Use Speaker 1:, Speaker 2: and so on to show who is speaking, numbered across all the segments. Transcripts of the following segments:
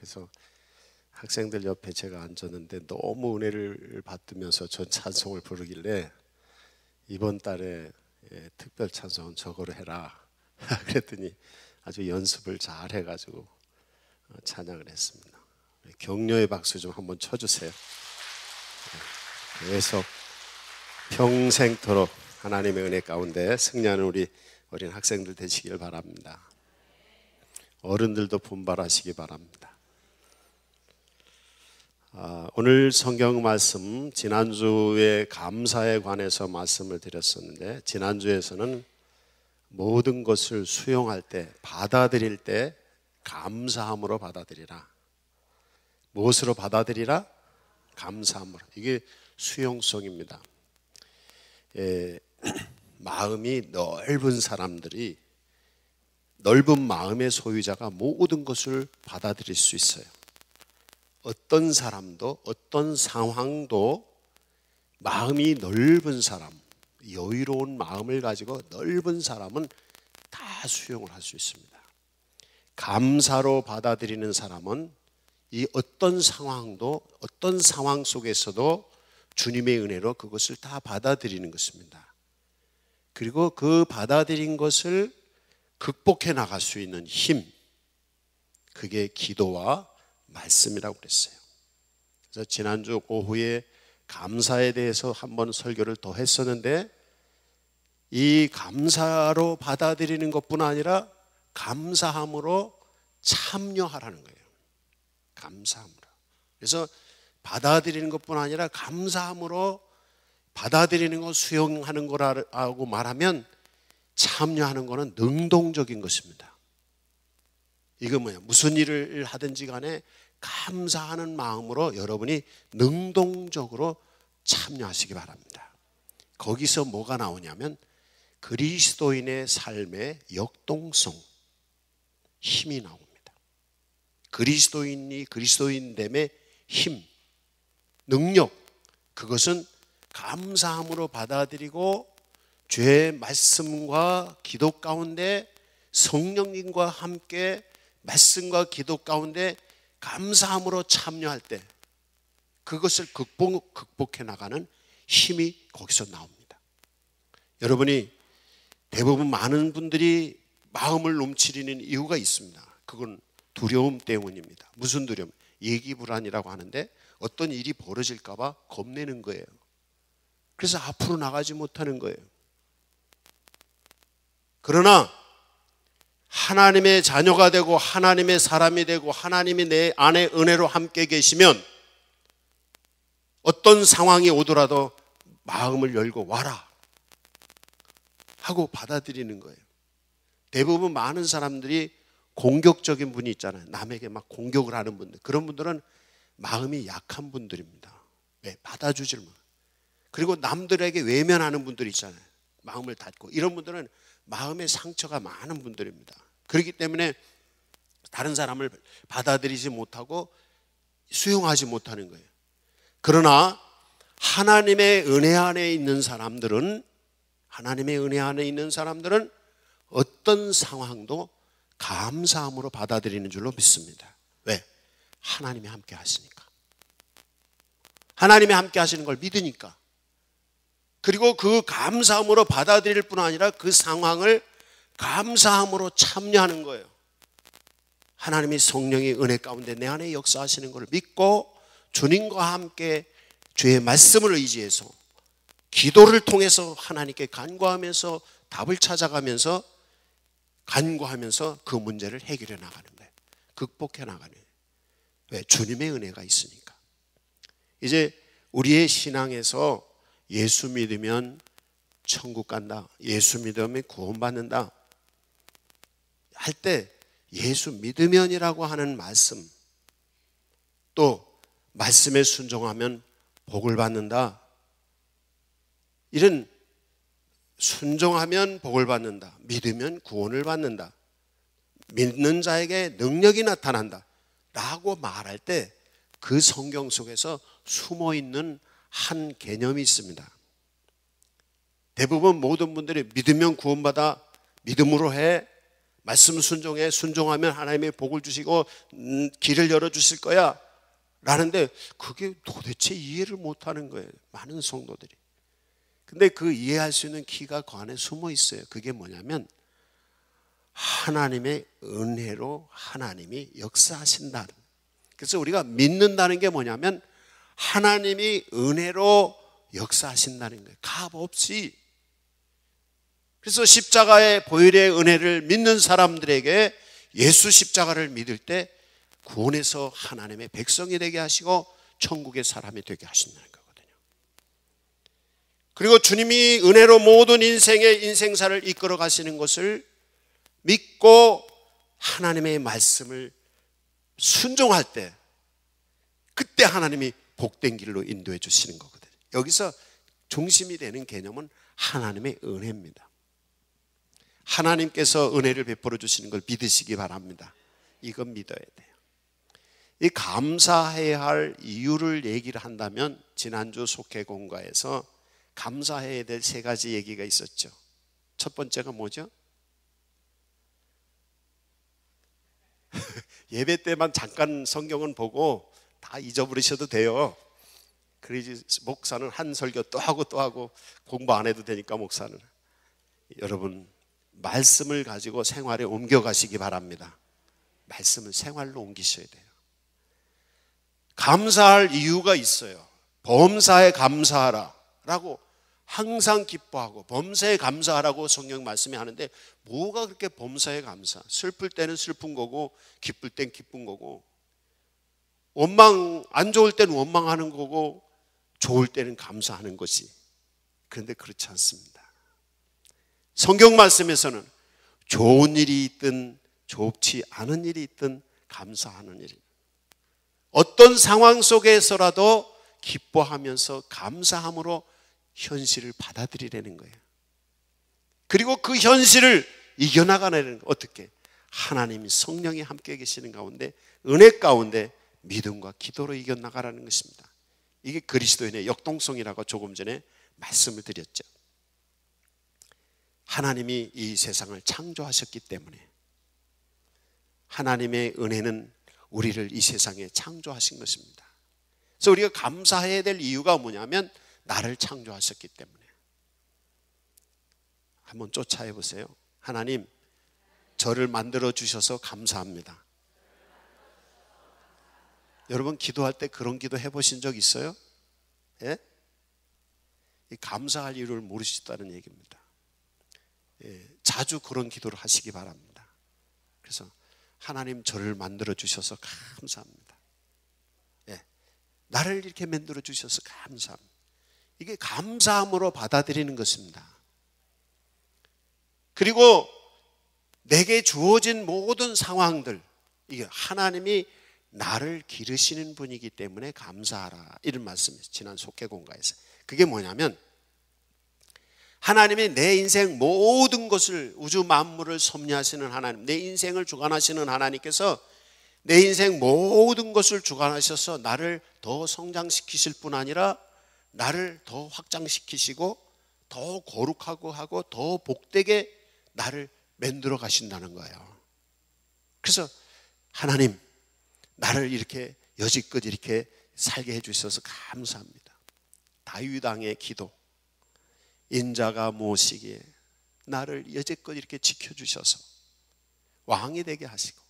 Speaker 1: 그래서 학생들 옆에 제가 앉았는데 너무 은혜를 받으면서 전 찬송을 부르길래 이번 달에 특별 찬송은 저거로 해라 그랬더니 아주 연습을 잘 해가지고 찬양을 했습니다. 격려의 박수 좀 한번 쳐주세요. 계속 평생토록 하나님의 은혜 가운데 승리하는 우리 어린 학생들 되시길 바랍니다. 어른들도 분발하시기 바랍니다. 오늘 성경 말씀, 지난주에 감사에 관해서 말씀을 드렸었는데, 지난주에서는 모든 것을 수용할 때, 받아들일 때 감사함으로 받아들이라. 무엇으로 받아들이라? 감사함으로. 이게 수용성입니다. 마음이 넓은 사람들이, 넓은 마음의 소유자가 모든 것을 받아들일 수 있어요. 어떤 사람도, 어떤 상황도 마음이 넓은 사람, 여유로운 마음을 가지고 넓은 사람은 다 수용을 할 수 있습니다. 감사로 받아들이는 사람은 이 어떤 상황도, 어떤 상황 속에서도 주님의 은혜로 그것을 다 받아들이는 것입니다. 그리고 그 받아들인 것을 극복해 나갈 수 있는 힘, 그게 기도와 말씀이라고 그랬어요. 그래서 지난주 오후에 감사에 대해서 한번 설교를 더 했었는데, 이 감사로 받아들이는 것뿐 아니라 감사함으로 참여하라는 거예요. 감사함으로. 그래서 받아들이는 것뿐 아니라 감사함으로 받아들이는 것, 수용하는 거라고 말하면 참여하는 것은 능동적인 것입니다. 이건 뭐야? 무슨 일을 하든지 간에 감사하는 마음으로 여러분이 능동적으로 참여하시기 바랍니다. 거기서 뭐가 나오냐면 그리스도인의 삶의 역동성, 힘이 나옵니다. 그리스도인이 그리스도인됨의 힘, 능력, 그것은 감사함으로 받아들이고 죄의 말씀과 기도 가운데 성령님과 함께 말씀과 기도 가운데 감사함으로 참여할 때 그것을 극복해 나가는 힘이 거기서 나옵니다. 여러분이 대부분 많은 분들이 마음을 움츠리는 이유가 있습니다. 그건 두려움 때문입니다. 무슨 두려움? 예기불안이라고 하는데 어떤 일이 벌어질까 봐 겁내는 거예요. 그래서 앞으로 나가지 못하는 거예요. 그러나 하나님의 자녀가 되고 하나님의 사람이 되고 하나님이 내 안에 은혜로 함께 계시면 어떤 상황이 오더라도 마음을 열고 와라 하고 받아들이는 거예요. 대부분 많은 사람들이 공격적인 분이 있잖아요. 남에게 막 공격을 하는 분들. 그런 분들은 마음이 약한 분들입니다. 왜? 받아주질 못. 그리고 남들에게 외면하는 분들이 있잖아요. 마음을 닫고. 이런 분들은 마음의 상처가 많은 분들입니다. 그렇기 때문에 다른 사람을 받아들이지 못하고 수용하지 못하는 거예요. 그러나 하나님의 은혜 안에 있는 사람들은, 하나님의 은혜 안에 있는 사람들은 어떤 상황도 감사함으로 받아들이는 줄로 믿습니다. 왜? 하나님이 함께 하시니까. 하나님이 함께 하시는 걸 믿으니까. 그리고 그 감사함으로 받아들일 뿐 아니라 그 상황을 감사함으로 참여하는 거예요. 하나님이 성령의 은혜 가운데 내 안에 역사하시는 것을 믿고 주님과 함께 주의 말씀을 의지해서 기도를 통해서 하나님께 간구하면서 답을 찾아가면서 간구하면서 그 문제를 해결해 나가는 거예요. 극복해 나가는 거예요. 왜? 주님의 은혜가 있으니까. 이제 우리의 신앙에서 예수 믿으면 천국 간다, 예수 믿으면 구원받는다 할 때 예수 믿으면이라고 하는 말씀, 또 말씀에 순종하면 복을 받는다, 이런 순종하면 복을 받는다, 믿으면 구원을 받는다, 믿는 자에게 능력이 나타난다 라고 말할 때 그 성경 속에서 숨어있는 한 개념이 있습니다. 대부분 모든 분들이 믿으면 구원받아, 믿음으로 해, 말씀 순종해. 순종하면 하나님의 복을 주시고 길을 열어주실 거야 라는데 그게 도대체 이해를 못하는 거예요, 많은 성도들이. 근데 그 이해할 수 있는 키가 그 안에 숨어 있어요. 그게 뭐냐면 하나님의 은혜로 하나님이 역사하신다. 그래서 우리가 믿는다는 게 뭐냐면 하나님이 은혜로 역사하신다는 거예요, 값 없이. 그래서 십자가의 보혈의 은혜를 믿는 사람들에게 예수 십자가를 믿을 때 구원해서 하나님의 백성이 되게 하시고 천국의 사람이 되게 하신다는 거거든요. 그리고 주님이 은혜로 모든 인생의 인생사를 이끌어 가시는 것을 믿고 하나님의 말씀을 순종할 때 그때 하나님이 복된 길로 인도해 주시는 거거든요. 여기서 중심이 되는 개념은 하나님의 은혜입니다. 하나님께서 은혜를 베풀어 주시는 걸 믿으시기 바랍니다. 이건 믿어야 돼요. 이 감사해야 할 이유를 얘기를 한다면 지난주 속회공과에서 감사해야 될 세 가지 얘기가 있었죠. 첫 번째가 뭐죠? 예배 때만 잠깐 성경은 보고 다 잊어버리셔도 돼요. 그러지 목사는 한 설교 또 하고 공부 안 해도 되니까 목사는. 여러분 말씀을 가지고 생활에 옮겨가시기 바랍니다. 말씀을 생활로 옮기셔야 돼요. 감사할 이유가 있어요. 범사에 감사하라 라고 항상 기뻐하고 범사에 감사하라고 성경 말씀이 하는데 뭐가 그렇게 범사에 감사? 슬플 때는 슬픈 거고 기쁠 땐 기쁜 거고 안 좋을 때는 원망하는 거고 좋을 때는 감사하는 것이. 그런데 그렇지 않습니다. 성경 말씀에서는 좋은 일이 있든 좋지 않은 일이 있든 감사하는 일이, 어떤 상황 속에서라도 기뻐하면서 감사함으로 현실을 받아들이려는 거예요. 그리고 그 현실을 이겨나가는 거예요. 어떻게? 하나님이 성령이 함께 계시는 가운데 은혜 가운데 믿음과 기도로 이겨나가라는 것입니다. 이게 그리스도인의 역동성이라고 조금 전에 말씀을 드렸죠. 하나님이 이 세상을 창조하셨기 때문에 하나님의 은혜는 우리를 이 세상에 창조하신 것입니다. 그래서 우리가 감사해야 될 이유가 뭐냐면 나를 창조하셨기 때문에. 한번 쫓아해 보세요. 하나님, 저를 만들어 주셔서 감사합니다. 여러분 기도할 때 그런 기도 해보신 적 있어요? 예? 감사할 이유를 모르시다는 얘기입니다. 예, 자주 그런 기도를 하시기 바랍니다. 그래서 하나님 저를 만들어 주셔서 감사합니다. 예, 나를 이렇게 만들어 주셔서 감사합니다. 이게 감사함으로 받아들이는 것입니다. 그리고 내게 주어진 모든 상황들, 이게 하나님이 나를 기르시는 분이기 때문에 감사하라, 이런 말씀이에요. 지난 속회공과에서. 그게 뭐냐면 하나님이 내 인생 모든 것을, 우주 만물을 섭리하시는 하나님, 내 인생을 주관하시는 하나님께서 내 인생 모든 것을 주관하셔서 나를 더 성장시키실 뿐 아니라 나를 더 확장시키시고 더 거룩하고 하고 더 복되게 나를 만들어 가신다는 거예요. 그래서 하나님, 나를 이렇게 여지껏 이렇게 살게 해주셔서 감사합니다. 다윗 왕의 기도, 인자가 무엇이기에 나를 여지껏 이렇게 지켜주셔서 왕이 되게 하시고,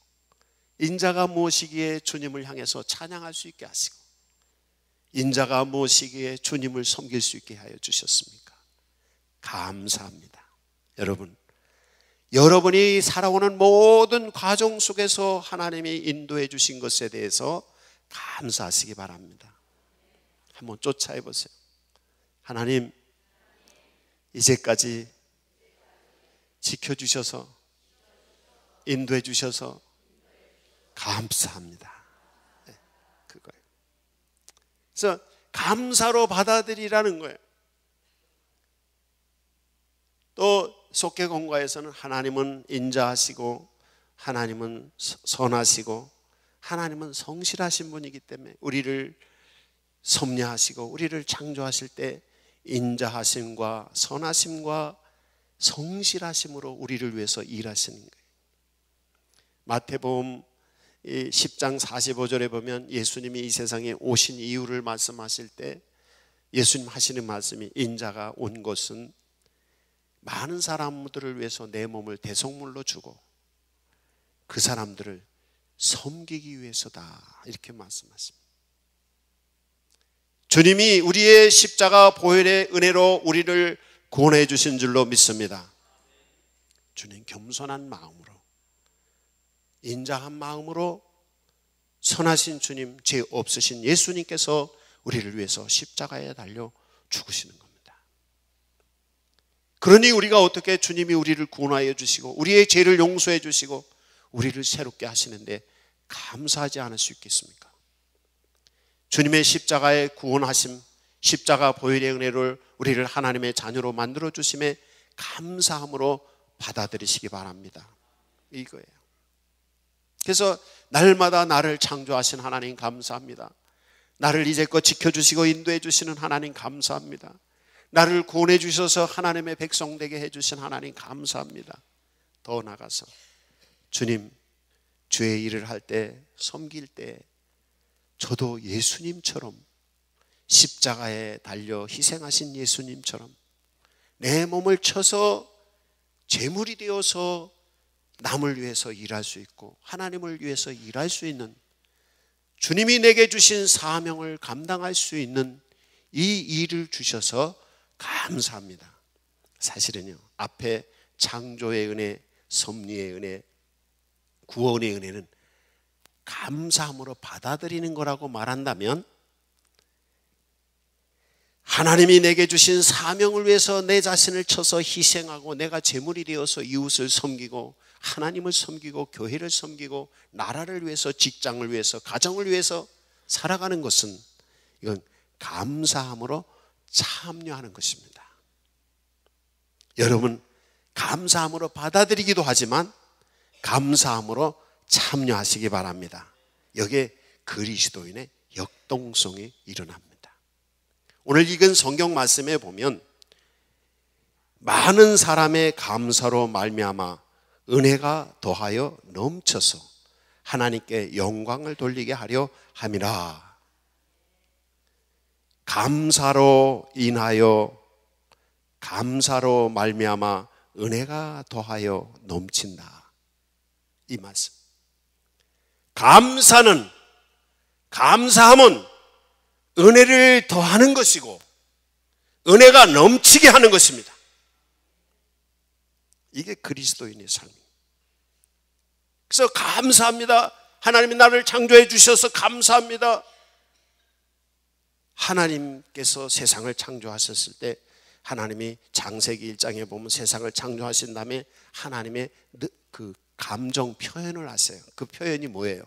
Speaker 1: 인자가 무엇이기에 주님을 향해서 찬양할 수 있게 하시고, 인자가 무엇이기에 주님을 섬길 수 있게 하여 주셨습니까? 감사합니다. 여러분이 살아오는 모든 과정 속에서 하나님이 인도해 주신 것에 대해서 감사하시기 바랍니다. 한번 쫓아해 보세요. 하나님, 이제까지 지켜주셔서 인도해 주셔서 감사합니다. 네, 그거예요. 그래서 감사로 받아들이라는 거예요. 또 속회공과에서는 하나님은 인자하시고 하나님은 선하시고 하나님은 성실하신 분이기 때문에 우리를 섭리하시고 우리를 창조하실 때 인자하심과 선하심과 성실하심으로 우리를 위해서 일하시는 거예요. 마태복음 10장 45절에 보면 예수님이 이 세상에 오신 이유를 말씀하실 때 예수님 하시는 말씀이 인자가 온 것은 많은 사람들을 위해서 내 몸을 대속물로 주고 그 사람들을 섬기기 위해서다, 이렇게 말씀하십니다. 주님이 우리의 십자가 보혈의 은혜로 우리를 구원해 주신 줄로 믿습니다. 주님 겸손한 마음으로, 인자한 마음으로 선하신 주님, 죄 없으신 예수님께서 우리를 위해서 십자가에 달려 죽으시는 겁니다. 그러니 우리가 어떻게 주님이 우리를 구원하여 주시고 우리의 죄를 용서해 주시고 우리를 새롭게 하시는데 감사하지 않을 수 있겠습니까? 주님의 십자가의 구원하심, 십자가 보혈의 은혜를 우리를 하나님의 자녀로 만들어 주심에 감사함으로 받아들이시기 바랍니다. 이거예요. 그래서 날마다 나를 창조하신 하나님 감사합니다. 나를 이제껏 지켜주시고 인도해 주시는 하나님 감사합니다. 나를 구원해 주셔서 하나님의 백성 되게 해주신 하나님 감사합니다. 더 나아가서 주님, 주의 일을 할 때, 섬길 때 저도 예수님처럼 십자가에 달려 희생하신 예수님처럼 내 몸을 쳐서 제물이 되어서 남을 위해서 일할 수 있고 하나님을 위해서 일할 수 있는, 주님이 내게 주신 사명을 감당할 수 있는 이 일을 주셔서 감사합니다. 사실은요, 앞에 창조의 은혜, 섭리의 은혜, 구원의 은혜는 감사함으로 받아들이는 거라고 말한다면, 하나님이 내게 주신 사명을 위해서 내 자신을 쳐서 희생하고 내가 제물이 되어서 이웃을 섬기고 하나님을 섬기고 교회를 섬기고 나라를 위해서, 직장을 위해서, 가정을 위해서 살아가는 것은 이건 감사함으로 참여하는 것입니다. 여러분, 감사함으로 받아들이기도 하지만 감사함으로 참여하시기 바랍니다. 여기에 그리스도인의 역동성이 일어납니다. 오늘 읽은 성경 말씀에 보면 많은 사람의 감사로 말미암아 은혜가 더하여 넘쳐서 하나님께 영광을 돌리게 하려 함이라. 감사로 인하여, 감사로 말미암아 은혜가 더하여 넘친다, 이 말씀. 감사함은 은혜를 더하는 것이고 은혜가 넘치게 하는 것입니다. 이게 그리스도인의 삶입니다. 그래서 감사합니다. 하나님이 나를 창조해 주셔서 감사합니다. 하나님께서 세상을 창조하셨을 때 하나님이 창세기 1장에 보면 세상을 창조하신 다음에 하나님의 그 감정 표현을 하세요. 그 표현이 뭐예요?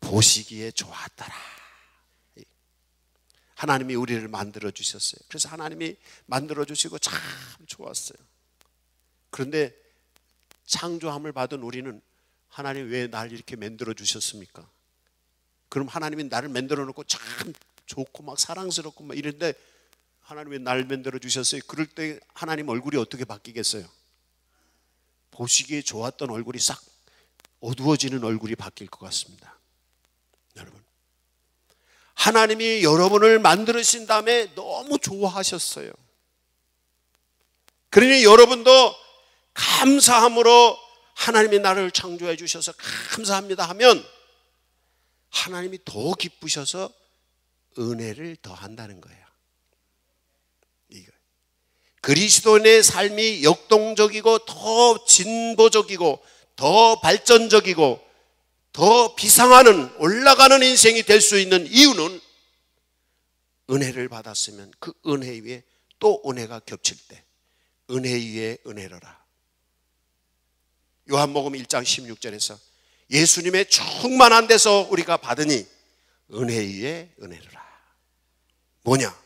Speaker 1: 보시기에 좋았더라. 하나님이 우리를 만들어 주셨어요. 그래서 하나님이 만들어 주시고 참 좋았어요. 그런데 창조함을 받은 우리는 하나님 왜 날 이렇게 만들어 주셨습니까? 그럼 하나님이 나를 만들어 놓고 참 좋고 막 사랑스럽고 막 이런데 하나님 왜 날 만들어 주셨어요? 그럴 때 하나님 얼굴이 어떻게 바뀌겠어요? 보시기에 좋았던 얼굴이 싹 어두워지는 얼굴이 바뀔 것 같습니다. 여러분, 하나님이 여러분을 만드신 다음에 너무 좋아하셨어요. 그러니 여러분도 감사함으로 하나님이 나를 창조해 주셔서 감사합니다 하면 하나님이 더 기쁘셔서 은혜를 더한다는 거예요. 이거. 그리스도인의 삶이 역동적이고 더 진보적이고 더 발전적이고 더 비상하는, 올라가는 인생이 될 수 있는 이유는 은혜를 받았으면 그 은혜 위에 또 은혜가 겹칠 때 은혜 위에 은혜로라. 요한복음 1장 16절에서 예수님의 충만한 데서 우리가 받으니 은혜 위에 은혜로라. 뭐냐?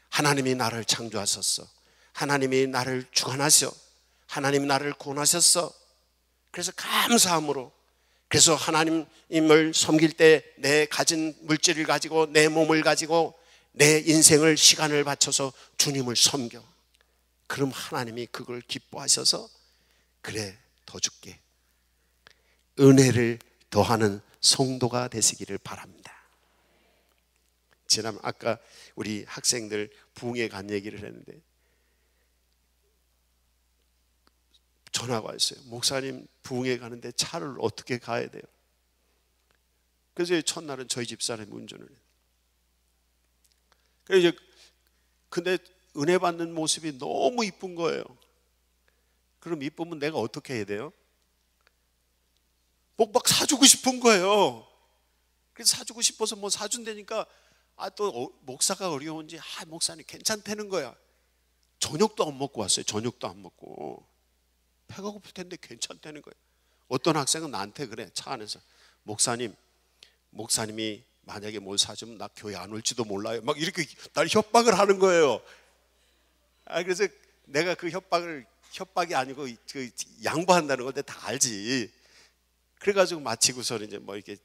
Speaker 1: 하나님이 나를 창조하셨어. 하나님이 나를 주관하셔. 하나님이 나를 구원하셨어. 그래서 감사함으로, 그래서 하나님을 섬길 때 내 가진 물질을 가지고 내 몸을 가지고 내 인생을, 시간을 바쳐서 주님을 섬겨. 그럼 하나님이 그걸 기뻐하셔서 그래 더 줄게. 은혜를 더하는 성도가 되시기를 바랍니다. 지난 아까 우리 학생들 부흥회 간 얘기를 했는데 전화가 왔어요. 목사님 부흥회 가는데 차를 어떻게 가야 돼요? 그래서 첫날은 저희 집사람이 운전을 해요. 그래서 근데 은혜 받는 모습이 너무 이쁜 거예요. 그럼 이쁘면 내가 어떻게 해야 돼요? 막 사주고 싶은 거예요. 그래서 사주고 싶어서 뭐 사준다니까 또 목사가 어려운지 목사님 괜찮다는 거야. 저녁도 안 먹고 왔어요. 저녁도 안 먹고 배가 고플 텐데 괜찮다는 거예요. 어떤 학생은 나한테 그래. 차 안에서 목사님이 만약에 뭘 사주면 나 교회 안 올지도 몰라요. 막 이렇게 날 협박을 하는 거예요. 그래서 내가 그 협박이 아니고 그 양보한다는 걸 내가 다 알지. 그래가지고 마치고서 이제 뭐 이렇게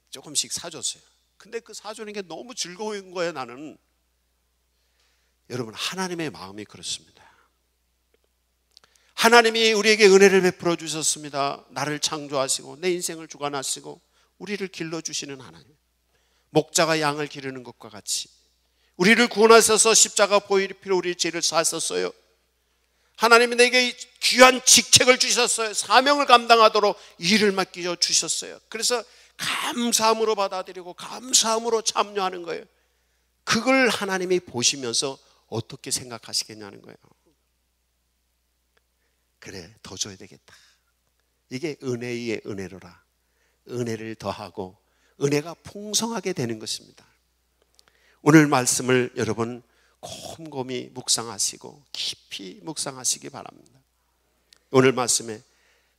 Speaker 1: 조금씩 사줬어요. 근데 그 사주는 게 너무 즐거운 거예요. 나는. 여러분, 하나님의 마음이 그렇습니다. 하나님이 우리에게 은혜를 베풀어 주셨습니다. 나를 창조하시고 내 인생을 주관하시고 우리를 길러주시는 하나님, 목자가 양을 기르는 것과 같이 우리를 구원하셔서 십자가 보혈피로 우리의 죄를 사하셨어요. 하나님이 내게 귀한 직책을 주셨어요. 사명을 감당하도록 일을 맡겨 주셨어요. 그래서 감사함으로 받아들이고 감사함으로 참여하는 거예요. 그걸 하나님이 보시면서 어떻게 생각하시겠냐는 거예요. 그래, 더 줘야 되겠다. 이게 은혜의 은혜로라. 은혜를 더하고 은혜가 풍성하게 되는 것입니다. 오늘 말씀을 여러분 곰곰이 묵상하시고 깊이 묵상하시기 바랍니다. 오늘 말씀에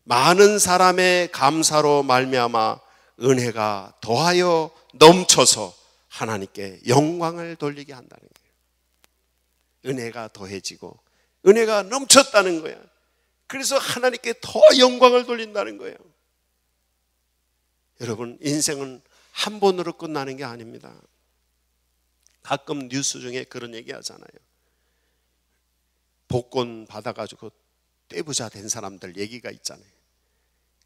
Speaker 1: 많은 사람의 감사로 말미암아 은혜가 더하여 넘쳐서 하나님께 영광을 돌리게 한다는 거예요. 은혜가 더해지고 은혜가 넘쳤다는 거예요. 그래서 하나님께 더 영광을 돌린다는 거예요. 여러분, 인생은 한 번으로 끝나는 게 아닙니다. 가끔 뉴스 중에 그런 얘기 하잖아요. 복권 받아가지고 떼부자 된 사람들 얘기가 있잖아요.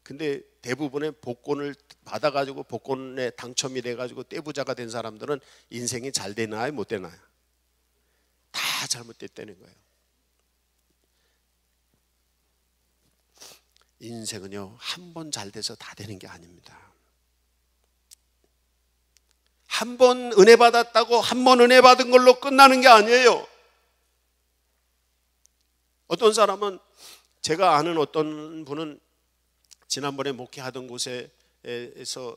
Speaker 1: 근데 대부분의 복권을 받아가지고 복권에 당첨이 돼가지고 떼부자가 된 사람들은 인생이 잘 되나요? 못 되나요? 다 잘못됐다는 거예요. 인생은요, 한 번 잘 돼서 다 되는 게 아닙니다. 한 번 은혜 받았다고 한 번 은혜 받은 걸로 끝나는 게 아니에요. 어떤 사람은, 제가 아는 어떤 분은 지난번에 목회하던 곳에서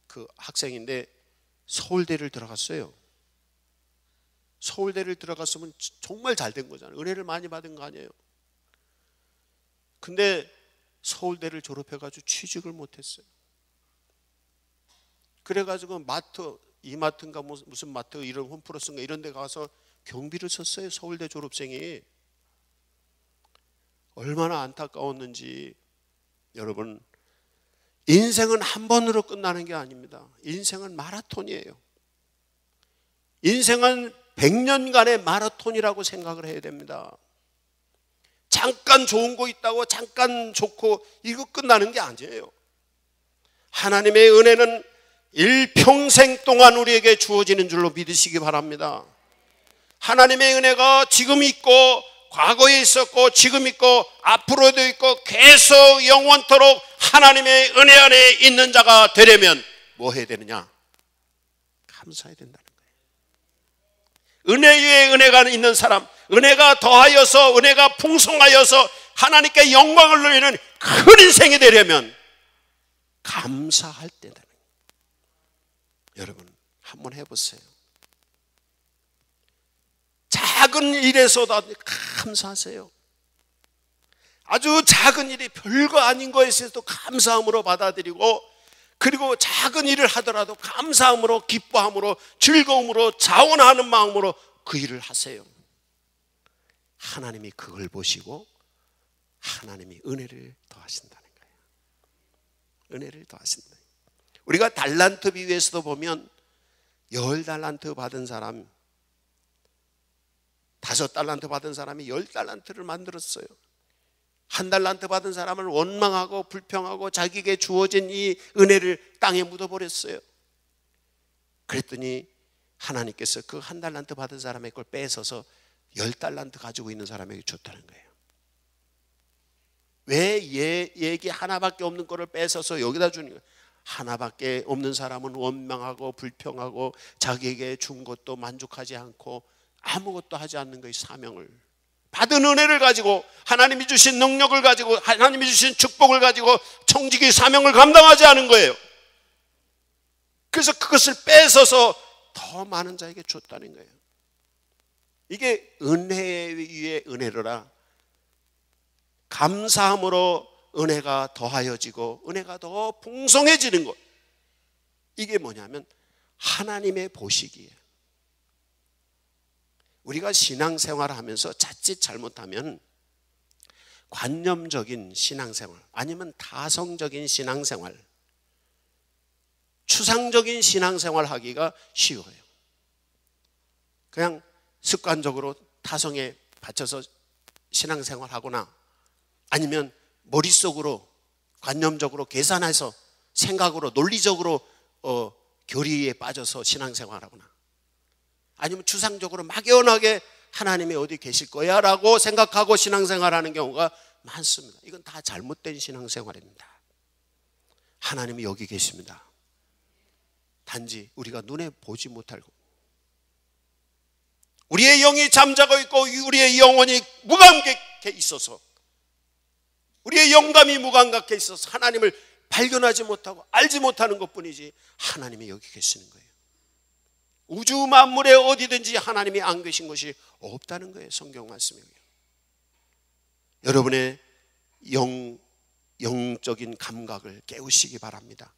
Speaker 1: 그 학생인데 서울대를 들어갔어요. 서울대를 들어갔으면 정말 잘 된 거잖아요. 은혜를 많이 받은 거 아니에요. 근데 서울대를 졸업해가지고 취직을 못했어요. 그래가지고 마트, 이마트인가 무슨 마트 이런 홈플러스인가 이런 데 가서 경비를 섰어요. 서울대 졸업생이. 얼마나 안타까웠는지. 여러분, 인생은 한 번으로 끝나는 게 아닙니다. 인생은 마라톤이에요. 인생은 100년간의 마라톤이라고 생각을 해야 됩니다. 잠깐 좋은 거 있다고 잠깐 좋고 이거 끝나는 게 아니에요. 하나님의 은혜는 일평생 동안 우리에게 주어지는 줄로 믿으시기 바랍니다. 하나님의 은혜가 지금 있고 과거에 있었고 지금 있고 앞으로도 있고 계속 영원토록 하나님의 은혜 안에 있는 자가 되려면 뭐 해야 되느냐? 감사해야 된다는 거예요. 은혜 위에 은혜가 있는 사람, 은혜가 더하여서 은혜가 풍성하여서 하나님께 영광을 누리는 큰 인생이 되려면 감사할 때다. 여러분, 한번 해보세요. 작은 일에서도 감사하세요. 아주 작은 일이 별거 아닌 거에 있어도 감사함으로 받아들이고, 그리고 작은 일을 하더라도 감사함으로, 기뻐함으로, 즐거움으로, 자원하는 마음으로 그 일을 하세요. 하나님이 그걸 보시고 하나님이 은혜를 더하신다는 거예요. 은혜를 더하신다. 우리가 달란트 비유에서도 보면 10달란트 받은 사람, 5달란트 받은 사람이 10달란트를 만들었어요. 한 달란트 받은 사람을 원망하고 불평하고 자기에게 주어진 이 은혜를 땅에 묻어버렸어요. 그랬더니 하나님께서 그 한 달란트 받은 사람의 걸 뺏어서 10달란트 가지고 있는 사람에게 줬다는 거예요. 왜 얘기 하나밖에 없는 거를 뺏어서 여기다 주는 거예요? 하나밖에 없는 사람은 원망하고 불평하고 자기에게 준 것도 만족하지 않고 아무것도 하지 않는 거예요. 사명을 받은 은혜를 가지고 하나님이 주신 능력을 가지고 하나님이 주신 축복을 가지고 청지기 사명을 감당하지 않은 거예요. 그래서 그것을 뺏어서 더 많은 자에게 줬다는 거예요. 이게 은혜 위에 은혜로라. 감사함으로 은혜가 더하여지고 은혜가 더 풍성해지는 것. 이게 뭐냐면 하나님의 보시기예요. 우리가 신앙생활을 하면서 자칫 잘못하면 관념적인 신앙생활 아니면 타성적인 신앙생활, 추상적인 신앙생활 하기가 쉬워요. 그냥 습관적으로 타성에 받쳐서 신앙생활 하거나 아니면 머릿속으로 관념적으로 계산해서 생각으로 논리적으로 교리에 빠져서 신앙생활 하거나 아니면 추상적으로 막연하게 하나님이 어디 계실 거야 라고 생각하고 신앙생활 하는 경우가 많습니다. 이건 다 잘못된 신앙생활입니다. 하나님이 여기 계십니다. 단지 우리가 눈에 보지 못할 것. 우리의 영이 잠자고 있고 우리의 영혼이 무감각해 있어서 우리의 영감이 무감각해 있어서 하나님을 발견하지 못하고 알지 못하는 것뿐이지 하나님이 여기 계시는 거예요. 우주 만물에 어디든지 하나님이 안 계신 것이 없다는 거예요. 성경 말씀이에요. 여러분의 영적인 감각을 깨우시기 바랍니다.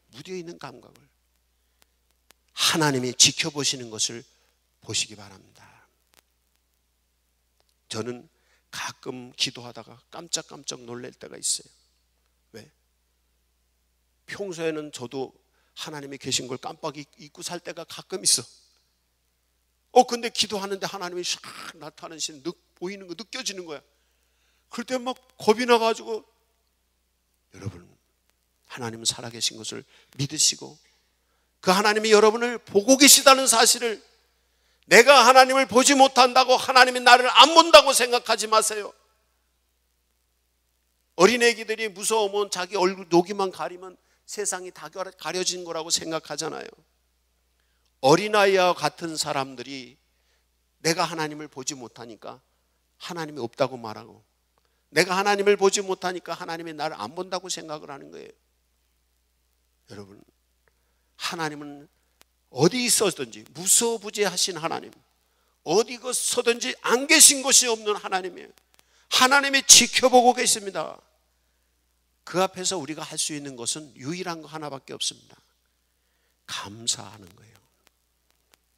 Speaker 1: 무디어 있는 감각을 하나님이 지켜보시는 것을 보시기 바랍니다. 저는 가끔 기도하다가 깜짝깜짝 놀랄 때가 있어요. 왜? 평소에는 저도 하나님이 계신 걸 깜빡 잊고 살 때가 가끔 있어. 근데 기도하는데 하나님이 샥 나타나시는 보이는 거 느껴지는 거야. 그럴 때 막 겁이 나가지고 여러분 하나님은 살아계신 것을 믿으시고 그 하나님이 여러분을 보고 계시다는 사실을 내가 하나님을 보지 못한다고 하나님이 나를 안 본다고 생각하지 마세요. 어린애기들이 무서우면 자기 얼굴 녹이만 가리면 세상이 다 가려진 거라고 생각하잖아요. 어린아이와 같은 사람들이 내가 하나님을 보지 못하니까 하나님이 없다고 말하고 내가 하나님을 보지 못하니까 하나님이 나를 안 본다고 생각을 하는 거예요. 여러분 하나님은 어디 있었든지 무소부재하신 하나님, 어디 서든지 안 계신 곳이 없는 하나님이에요. 하나님이 지켜보고 계십니다. 그 앞에서 우리가 할 수 있는 것은 유일한 거 하나밖에 없습니다. 감사하는 거예요.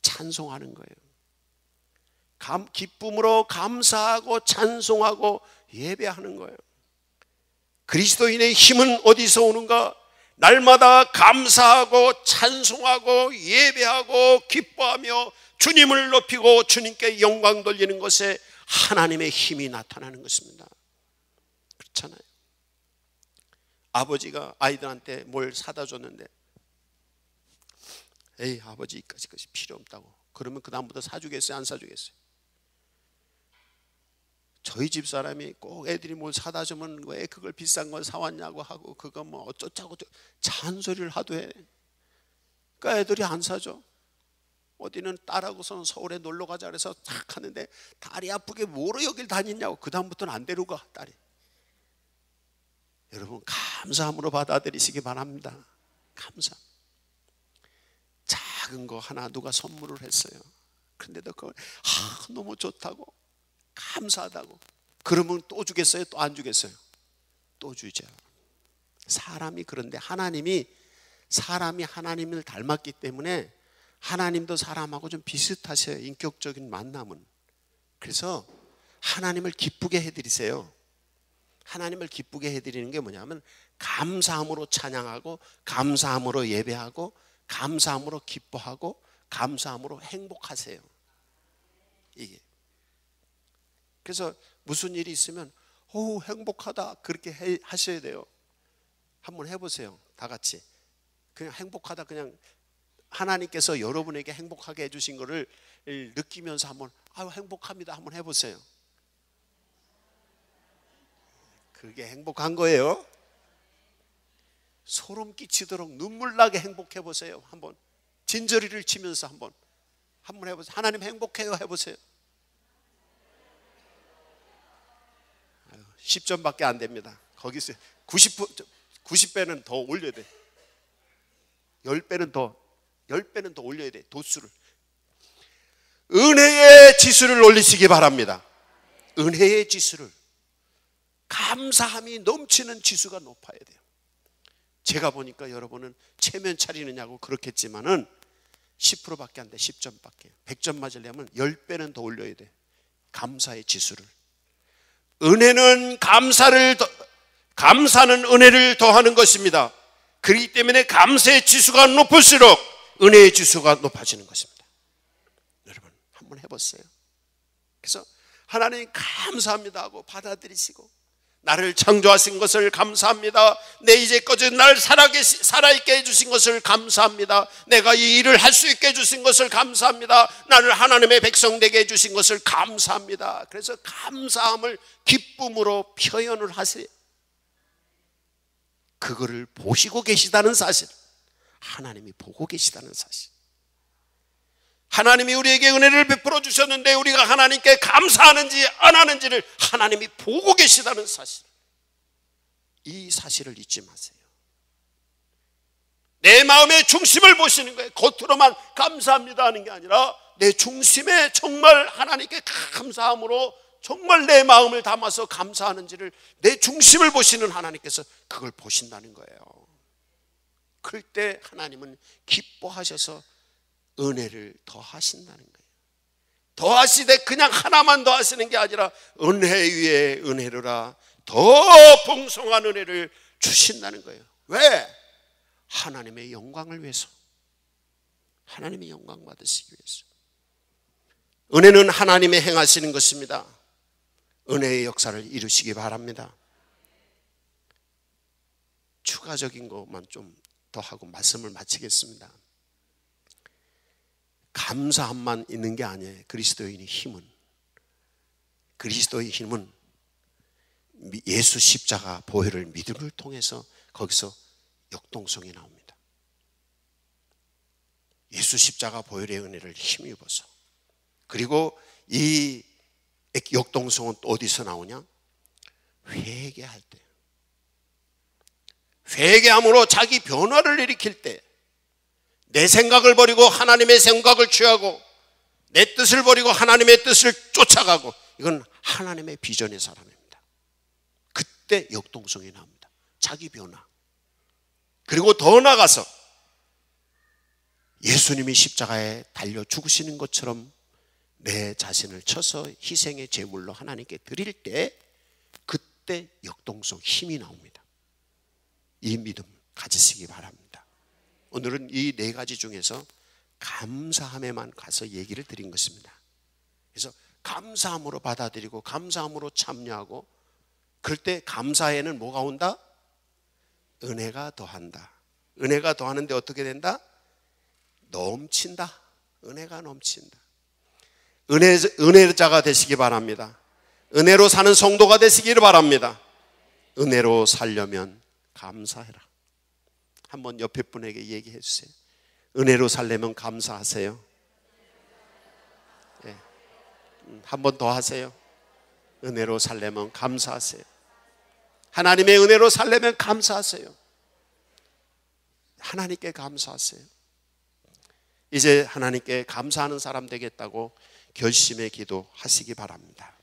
Speaker 1: 찬송하는 거예요. 기쁨으로 감사하고 찬송하고 예배하는 거예요. 그리스도인의 힘은 어디서 오는가? 날마다 감사하고 찬송하고 예배하고 기뻐하며 주님을 높이고 주님께 영광 돌리는 것에 하나님의 힘이 나타나는 것입니다. 그렇잖아요. 아버지가 아이들한테 뭘 사다 줬는데 에이 아버지 이까지 필요 없다고 그러면 그 다음부터 사주겠어요? 안 사주겠어요? 저희 집 사람이 꼭 애들이 뭘 사다 주면 왜 그걸 비싼 걸 사왔냐고 하고 그거 뭐 어쩌자고 잔소리를 하도 해. 그러니까 애들이 안 사줘. 어디는 딸하고서는 서울에 놀러 가자 그래서 탁 하는데 다리 아프게 뭐로 여길 다니냐고 그 다음부터는 안 데리고 가 딸이. 여러분 감사함으로 받아들이시기 바랍니다. 감사. 작은 거 하나 누가 선물을 했어요. 그런데도 그걸 너무 좋다고 감사하다고 그러면 또 주겠어요? 또 안 주겠어요? 또 주죠. 사람이 그런데 사람이 하나님을 닮았기 때문에 하나님도 사람하고 좀 비슷하셔요. 인격적인 만남은. 그래서 하나님을 기쁘게 해드리세요. 하나님을 기쁘게 해드리는 게 뭐냐면 감사함으로 찬양하고 감사함으로 예배하고 감사함으로 기뻐하고 감사함으로 행복하세요. 이게. 그래서 무슨 일이 있으면 오, 행복하다. 그렇게 하셔야 돼요. 한번 해보세요. 다 같이. 그냥 행복하다. 그냥 하나님께서 여러분에게 행복하게 해주신 것을 느끼면서 한번 행복합니다. 한번 해보세요. 그게 행복한 거예요. 소름 끼치도록 눈물 나게 행복해 보세요. 한번 진저리를 치면서 한번 해보세요. 하나님 행복해요 해보세요. 10점밖에 안 됩니다. 거기서 90배는 더 올려야 돼. 10배는 더 올려야 돼. 도수를. 은혜의 지수를 올리시기 바랍니다. 은혜의 지수를. 감사함이 넘치는 지수가 높아야 돼요. 제가 보니까 여러분은 체면 차리느냐고 그렇겠지만은 10%밖에 안 돼. 10점밖에. 100점 맞으려면 10배는 더 올려야 돼. 감사의 지수를. 은혜는 감사는 은혜를 더하는 것입니다. 그렇기 때문에 감사의 지수가 높을수록 은혜의 지수가 높아지는 것입니다. 여러분 한번 해보세요. 그래서 하나님 감사합니다 하고 받아들이시고, 나를 창조하신 것을 감사합니다. 내 이제까지 날 살아있게 해주신 것을 감사합니다. 내가 이 일을 할 수 있게 해주신 것을 감사합니다. 나를 하나님의 백성 되게 해주신 것을 감사합니다. 그래서 감사함을 기쁨으로 표현을 하세요. 그거를 보시고 계시다는 사실, 하나님이 보고 계시다는 사실, 하나님이 우리에게 은혜를 베풀어 주셨는데 우리가 하나님께 감사하는지 안 하는지를 하나님이 보고 계시다는 사실, 이 사실을 잊지 마세요. 내 마음의 중심을 보시는 거예요. 겉으로만 감사합니다 하는 게 아니라 내 중심에 정말 하나님께 감사함으로 정말 내 마음을 담아서 감사하는지를, 내 중심을 보시는 하나님께서 그걸 보신다는 거예요. 그럴 때 하나님은 기뻐하셔서 은혜를 더하신다는 거예요. 더하시되 그냥 하나만 더하시는 게 아니라 은혜 위에 은혜로라, 더 풍성한 은혜를 주신다는 거예요. 왜? 하나님의 영광을 위해서, 하나님의 영광 받으시기 위해서. 은혜는 하나님의 행하시는 것입니다. 은혜의 역사를 이루시기 바랍니다. 추가적인 것만 좀 더 하고 말씀을 마치겠습니다. 감사함만 있는 게 아니에요. 그리스도의 힘은 예수 십자가 보혈을 믿음을 통해서 거기서 역동성이 나옵니다. 예수 십자가 보혈의 은혜를 힘입어서. 그리고 이 역동성은 또 어디서 나오냐? 회개할 때, 회개함으로 자기 변화를 일으킬 때, 내 생각을 버리고 하나님의 생각을 취하고 내 뜻을 버리고 하나님의 뜻을 쫓아가고, 이건 하나님의 비전의 사람입니다. 그때 역동성이 나옵니다. 자기 변화. 그리고 더 나아가서 예수님이 십자가에 달려 죽으시는 것처럼 내 자신을 쳐서 희생의 제물로 하나님께 드릴 때, 그때 역동성, 힘이 나옵니다. 이 믿음 가지시기 바랍니다. 오늘은 이 네 가지 중에서 감사함에만 가서 얘기를 드린 것입니다. 그래서 감사함으로 받아들이고 감사함으로 참여하고, 그럴 때 감사에는 뭐가 온다? 은혜가 더한다. 은혜가 더하는데 어떻게 된다? 넘친다. 은혜가 넘친다. 은혜자가 되시기 바랍니다. 은혜로 사는 성도가 되시기를 바랍니다. 은혜로 살려면 감사해라. 한번 옆에 분에게 얘기해 주세요. 은혜로 살려면 감사하세요. 네. 한 번 더 하세요. 은혜로 살려면 감사하세요. 하나님의 은혜로 살려면 감사하세요. 하나님께 감사하세요. 이제 하나님께 감사하는 사람 되겠다고 결심의 기도 하시기 바랍니다.